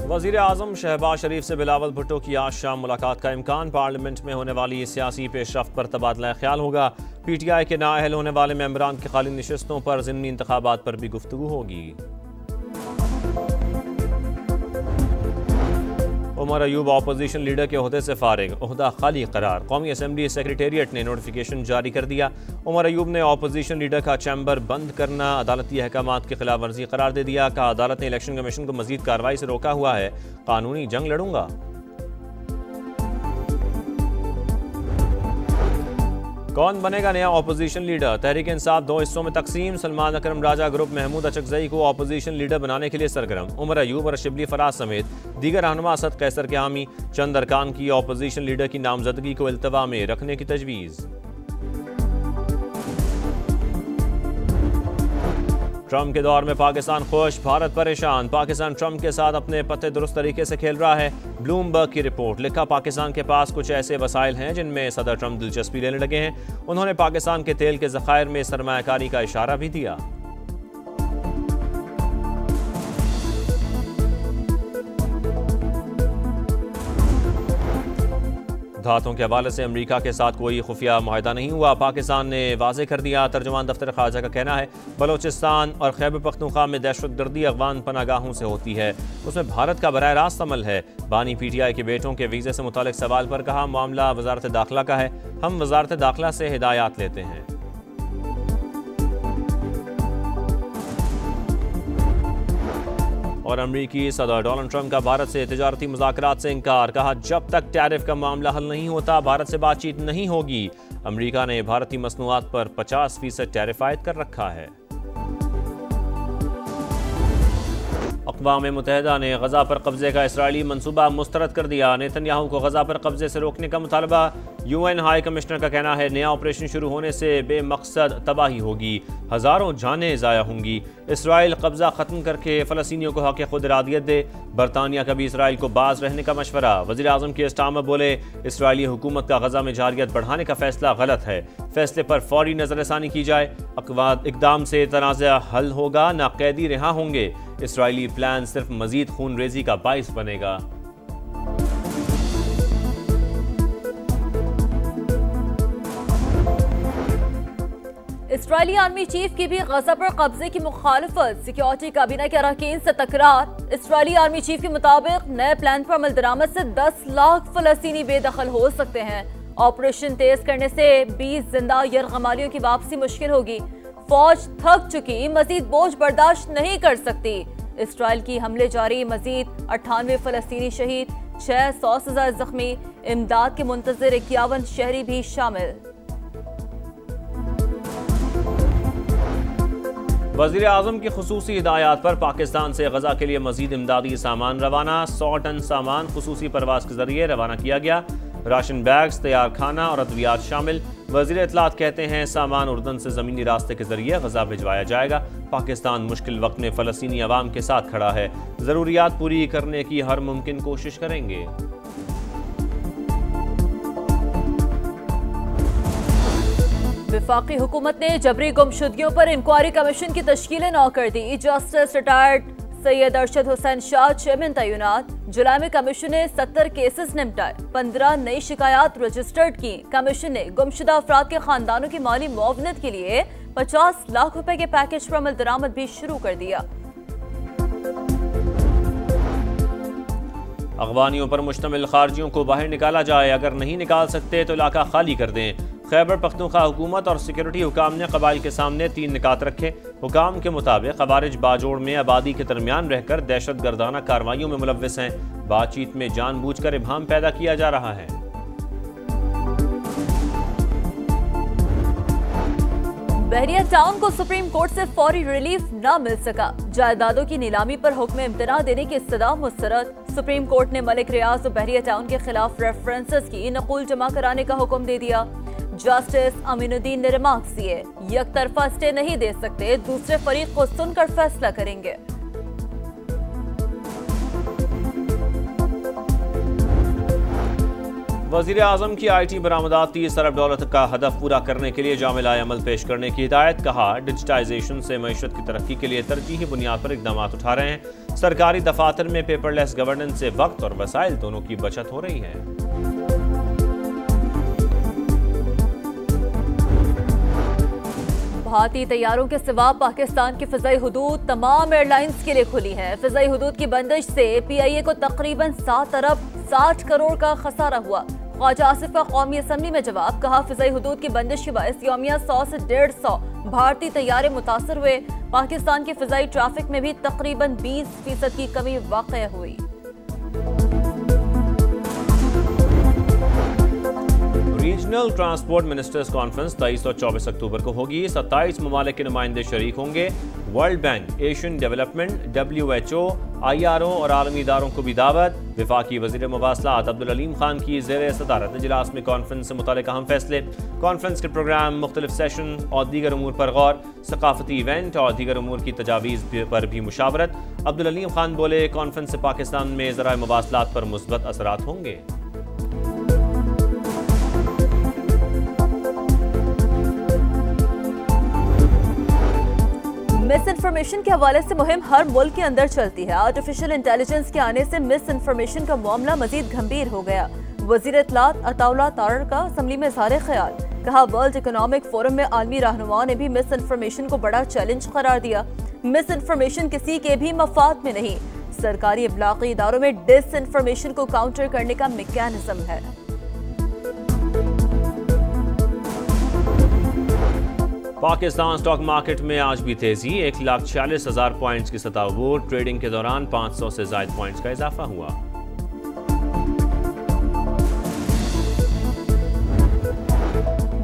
वज़ीर आज़म शहबाज शरीफ से बिलावल भुट्टो की आज शाम मुलाकात का इम्कान। पार्लियामेंट में होने वाली सियासी पेशरफ्त पर तबादला ख्याल होगा। PTI के नाअहल होने वाले मेंबरान की खाली नशिस्तों पर ज़िमनी इंतखाबात पर भी गुफ्तगू होगी। उमर अयूब अपोजिशन लीडर के ओहदे से फारिग, ओहदा खाली करार। कौमी असम्बली सेक्रेटेरिएट ने नोटिफिकेशन जारी कर दिया। उमर अयूब ने अपोजिशन लीडर का चैम्बर बंद करना अदालती अहकामात की खिलाफ वर्जी करार दे दिया। कहा अदालत ने इलेक्शन कमीशन को मजीद कार्रवाई से रोका हुआ है, कानूनी जंग लड़ूंगा। कौन बनेगा नया अपोजिशन लीडर? तहरीक इंसाफ 2 हिस्सों में तकसीम। सलमान अकरम राजा ग्रुप महमूद अचकजई को अपोजिशन लीडर बनाने के लिए सरगर्म। उमर अयूब और शिबली फराज समेत दीगर रहनुमा असद कैसर के हामी। चंद अरकान की अपोजिशन लीडर की नामजदगी को इल्तवा में रखने की तजवीज़। ट्रंप के दौर में पाकिस्तान खुश, भारत परेशान। पाकिस्तान ट्रंप के साथ अपने पत्ते दुरुस्त तरीके से खेल रहा है। ब्लूमबर्ग की रिपोर्ट। लिखा पाकिस्तान के पास कुछ ऐसे वसाइल हैं जिनमें सदर ट्रंप दिलचस्पी लेने लगे हैं। उन्होंने पाकिस्तान के तेल के ज़खायर में सरमायाकारी का इशारा भी दिया। धातों के हवाले से अमेरिका के साथ कोई खुफिया मुआहदा नहीं हुआ, पाकिस्तान ने वाज़ेह कर दिया। तर्जुमान दफ्तर ख़ारजा का कहना है बलोचिस्तान और खैबर पख्तूनख्वा में दहशतगर्दी अफ़गान पनागाहों से होती है, उसमें भारत का बराह रास्त अमल है। बानी PTI के बेटों के वीज़े से मुतालिक सवाल पर कहा मामला वजारत दाखिला का है, हम वजारत दाखिला से हिदायत लेते हैं। और अमरीकी सदर डोनाल्ड ट्रंप का भारत से तिजारती मुज़ाकरात से इनकार। कहा जब तक टैरिफ का मामला हल नहीं होता भारत से बातचीत नहीं होगी। अमरीका ने भारतीय मसनूआत पर 50% टैरिफ आयद कर रखा है। अक़वाम मुत्तहिदा ने गजा पर कब्जे का इसराइली मंसूबा मुस्तरद कर दिया। नेतन्याहू को गजा पर कब्जे से रोकने का मुतालबा। UN हाई कमिश्नर का कहना है नया ऑपरेशन शुरू होने से बेमकसद तबाही होगी, हज़ारों जानें ज़ाया होंगी। इसराइल कब्जा ख़त्म करके फ़लस्तीनियों को हक़ खुद इरादियत दे। बरतानिया का भी इसराइल को बाज रहने का मशवरा। वज़ीर आज़म की स्टामर बोले इसराइली हुकूमत का गजा में जारियत बढ़ाने का फैसला गलत है, फैसले पर फौरी नज़रसानी की जाए। इक़दाम से तनाज़ा हल होगा, ना कैदी रिहा होंगे। इसराइली प्लान सिर्फ मज़ीद खून रेजी का बाइस बनेगा। इसराइली आर्मी चीफ की भी गजा पर कब्जे की मुखालफत। सिक्योरिटी काबीना के अरकान से तकरार। इसराइली आर्मी चीफ के मुताबिक नए प्लान पर अमल दरामद से 10 लाख फलस्तीनी बेदखल हो सकते हैं। ऑपरेशन तेज करने से 20 जिंदा यरगमालियों की वापसी मुश्किल होगी। फौज थक चुकी, मजीद बोझ बर्दाश्त नहीं कर सकती। इसराइल की हमले जारी, मजीद 98 फलस्तीनी शहीद, 600 से ज्यादा जख्मी। इमदाद के मुंतजर 51 शहरी भी शामिल। वज़ीर आज़म की खुसूसी हिदायत पर पाकिस्तान से गजा के लिए मजीद इमदादी सामान रवाना। 100 टन सामान खुसूसी परवाज के जरिए रवाना किया गया। राशन बैग्स, तैयार खाना और अद्वियात शामिल। वज़ीर इत्तलात कहते हैं सामान उर्दन से ज़मीनी रास्ते के जरिए गजा भिजवाया जाएगा। पाकिस्तान मुश्किल वक्त में फ़लस्तीनी अवाम के साथ खड़ा है, ज़रूरियात पूरी करने की हर मुमकिन कोशिश करेंगे। वफाकी हुकूमत ने जबरी गुमशुदगियों पर इंक्वायरी कमीशन की तश्कील नौ कर दी। Justice retired Syed Arshad Hussain Shah chairman तैनात। जुलाई में कमीशन ने 70 केसेस निपटाए, 15 नई शिकायत रजिस्टर्ड की। कमीशन ने गुमशुदा अफराद के खानदानों की माली मुआवनत के लिए 50 लाख रुपए के पैकेज पर अमल दरामद भी शुरू कर दिया। अगवानियों पर मुश्तमिल खारजियों को बाहर निकाला जाए, अगर नहीं निकाल सकते तो इलाका खाली कर दें। खैबर पख्तूनख्वा हुकूमत और सिक्योरिटी हुकाम ने कबाइल के सामने 3 निकात रखे। हुकाम के मुताबिक खवारिज बाजोड़ में आबादी के दरमियान रहकर दहशत गर्दाना कार्रवाइयों में मुलव्विस हैं। बातचीत में जानबूझकर इबहम पैदा किया जा रहा है। बहरिया टाउन को सुप्रीम कोर्ट से फौरी रिलीफ न मिल सका। जायदादों की नीलामी पर हुक्म इम्तना देने की इस्तदा मुस्तरद। सुप्रीम कोर्ट ने मलिक रियाज और बहरिया टाउन के खिलाफ रेफरेंसेस की नकुल जमा कराने का हुक्म दे दिया। जस्टिस अमीनुद्दीन ने रिमार्क्स दिए, एक तरफा स्टे नहीं दे सकते, दूसरे फरीक को सुनकर फैसला करेंगे। वज़ीर आज़म की IT बरामदात $30 अरब का हदफ पूरा करने के लिए जामिला अमल पेश करने की हिदायत। कहा, डिजिटाइजेशन से मईशत की तरक्की के लिए तरजीही बुनियाद पर इकदाम उठा रहे हैं। सरकारी दफातर में पेपरलेस गवर्नेंस से वक्त और वसाइल दोनों की बचत हो रही है। भारतीय तैयारों के सिवा पाकिस्तान की फिजाई हदूद तमाम एयरलाइंस के लिए खुली है। फिजाई हदूद की बंदिश से PIA को तकरीबन 7 अरब 60 करोड़ का खसारा हुआ। ख्वाजा आसिफ का कौमी असम्बली में जवाब। कहा, फिजाई हदूद की बंदिश के बायस यौमिया 100 से 150 भारतीय तैयारे मुतासर हुए। पाकिस्तान की फिजाई ट्रैफिक में भी तकरीबन 20% की कमी वाक़ हुई। रीजनल ट्रांसपोर्ट मिनिस्टर्स कॉन्फ्रेंस 23 और 24 अक्टूबर को होगी। 27 ममालिक के नुमाइंदे शरीक होंगे। World bank, Asian development, WHO, IRO और आलमी इदारों को भी दावत। वफाकी वज़ीर मवासलात अब्दुल अलीम खान की ज़ेर सदारत इजलास में कॉन्फ्रेंस से मुतालिक अहम फैसले। कॉन्फ्रेंस के प्रोग्राम, मुख्तलिफ सेशन और दीगर उमूर पर गौर। सकाफती इवेंट और दीगर उमूर की तजावीज़ पर भी मुशावरत। अब्दुल अलीम खान बोले, कॉन्फ्रेंस से पाकिस्तान में ज़राए मवासलात पर मुस्बत असरात होंगे। मिस इन्फॉर्मेशन के हवाले से मुहिम हर मुल्क के अंदर चलती है। आर्टिफिशियल इंटेलिजेंस के आने से मिस इन्फॉर्मेशन का मामला मजीद गंभीर हो गया। वजीर इत्तलात अताउल्लाह तारर का असम्बली में इज़हार ख्याल। कहा, वर्ल्ड इकोनॉमिक फोरम में आलमी रहनुमाओं ने भी मिस इन्फॉर्मेशन को बड़ा चैलेंज करार दिया। मिस इन्फॉर्मेशन किसी के भी मफाद में नहीं, सरकारी इब्लागी इदारों में डिस इन्फॉर्मेशन को काउंटर करने का मैकेनिज्म है। पाकिस्तान स्टॉक मार्केट में आज भी तेजी। 1,46,000 पॉइंट्स की सतह अबूर। ट्रेडिंग के दौरान 500 से ज़ायद पॉइंट्स का इजाफा हुआ।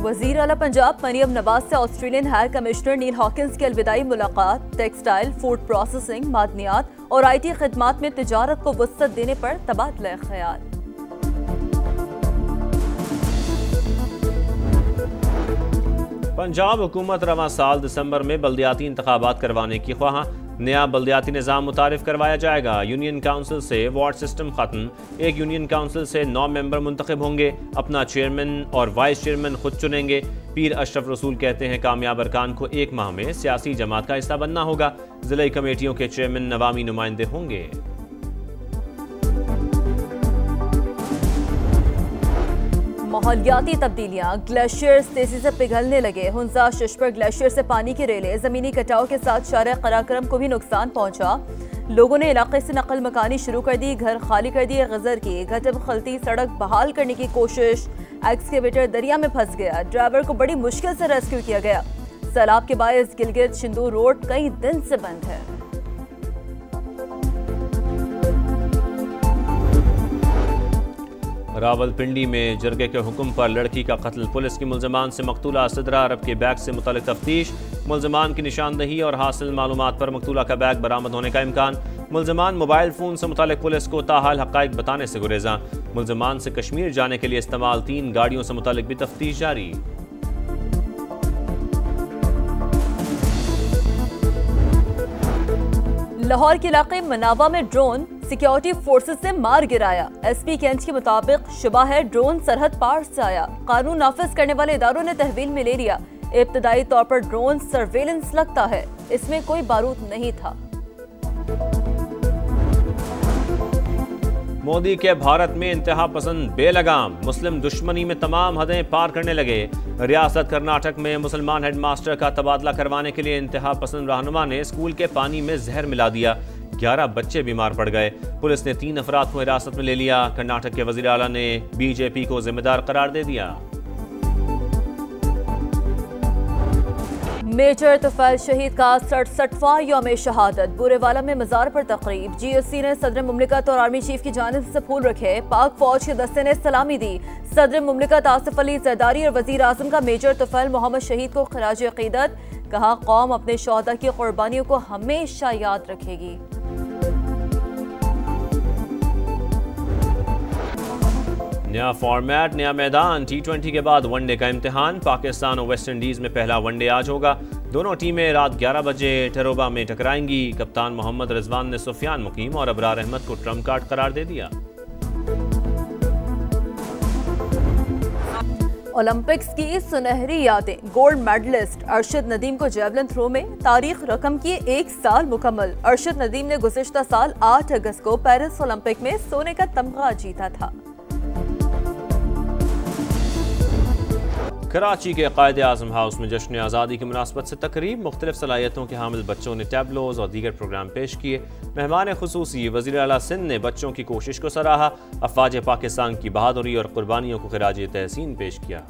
वजीर आला पंजाब मरियम नवाज से ऑस्ट्रेलियन हाई कमिश्नर नील हॉकिंस की अलविदाई मुलाकात। टेक्सटाइल, फूड प्रोसेसिंग, मादनियात और IT खिदमात में तिजारत को वुसअत देने पर तबादला ख्याल। पंजाब हुकूमत रवां साल दिसंबर में बल्दियाती इंतखाबात करवाने की ख्वाह। नया बल्दियाती निज़ाम मुतारिफ करवाया जाएगा। यूनियन काउंसिल से वार्ड सिस्टम खत्म। एक यूनियन काउंसिल से 9 मेंबर मुंतखब होंगे। अपना चेयरमैन और वाइस चेयरमैन खुद चुनेंगे। पीर अशरफ रसूल कहते हैं, कामयाब अरकान को 1 माह में सियासी जमात का हिस्सा बनना होगा। जिला कमेटियों के चेयरमैन नवामी नुमाइंदे होंगे। माहौलियाती तब्दीलियां। ग्लेशियर्स तेजी से पिघलने लगे। हुंजा शिशपर ग्लेशियर से पानी की रेले। जमीनी कटाव के साथ शारा कराक्रम को भी नुकसान पहुंचा। लोगों ने इलाके से नकल मकानी शुरू कर दी। घर खाली कर दिए। गजर की घटब खलती सड़क बहाल करने की कोशिश। एक्सकेवेटर दरिया में फंस गया। ड्राइवर को बड़ी मुश्किल से रेस्क्यू किया गया। सैलाब के बायस गिलगित शिंदू रोड कई दिन से बंद है। रावलपिंडी में जरगे के हुक्म पर लड़की का कत्ल। पुलिस की मुल्जमान से मकतूला सिदरा अरब के बैग से मुतल्लिक तफ्तीश। मुल्जमान की निशानदही और हासिल मालूमात पर मकतूला का बैग बरामद होने का इम्कान। मुल्जमान मोबाइल फ़ोन से मुतल्लिक पुलिस को ताहाल हक़ाइक़ बताने से गुरेजा। मुल्जमान से कश्मीर जाने के लिए इस्तेमाल 3 गाड़ियों से मुतल्लिक भी तफ्तीश जारी। लाहौर के इलाके मनावा में ड्रोन सिक्योरिटी फोर्सेस से मार गिराया। SP कैंट के मुताबिक शुबा है ड्रोन सरहद पार से आया। कानून नाफिज करने वाले इदारों ने तहवील में ले लिया। इब्तदाई तौर पर ड्रोन सर्वेलेंस लगता है, इसमें कोई बारूद नहीं था। मोदी के भारत में इंतहा पसंद बेलगाम। मुस्लिम दुश्मनी में तमाम हदें पार करने लगे। रियासत कर्नाटक में मुसलमान हेडमास्टर का तबादला करवाने के लिए इंतहा पसंद रहनुमा ने स्कूल के पानी में जहर मिला दिया। 11 बच्चे बीमार पड़ गए। पुलिस ने 3 अफराद को हिरासत में ले लिया। कर्नाटक के वज़ीर आला ने BJP को जिम्मेदार करार दे दिया। मेजर तुफैल शहीद का 67वां यौम शहादत। बुरेवाला में मजार पर तकरीब। GSC ने सदर मुमलिकत और आर्मी चीफ की जानिब से फूल रखे। पाक फौज के दस्ते ने सलामी दी। सदर मुमलिकत आसिफ अली जरदारी और वजीर आजम का मेजर तुफैल मोहम्मद शहीद को खराज अकीदत। कहा, कौम अपने शोहदा की कुर्बानियों को हमेशा याद रखेगी। नया फॉर्मेट, नया मैदान। T20 के बाद वनडे का इम्तिहान। पाकिस्तान और वेस्ट इंडीज में पहला वनडे आज होगा। दोनों टीमें रात 11 बजे टरोबा में टकराएंगी। कप्तान मोहम्मद रिजवान ने सुफियान मुकीम और अबरार अहमद को ट्रम्प कार्ड करार दे दिया। ओलंपिक्स की सुनहरी यादें। गोल्ड मेडलिस्ट अरशद नदीम को जेवलिन थ्रो में तारीख रकम किए 1 साल मुकम्मल। अरशद नदीम ने गुज़िश्ता साल 8 अगस्त को पेरिस ओलंपिक में सोने का तमगा जीता था। कराची के कायदे आज़म हाउस में जश्न आज़ादी की मुनासबत से तकरीब। मुख्तलिफ सलाहियतों के हामिल बच्चों ने टैबलोज और दीगर प्रोग्राम पेश किए। मेहमान खुसूसी वज़ीर आला सिंध ने बच्चों की कोशिश को सराहा। अफ़वाज पाकिस्तान की बहादुरी और कुर्बानियों को खिराज तहसीन पेश किया।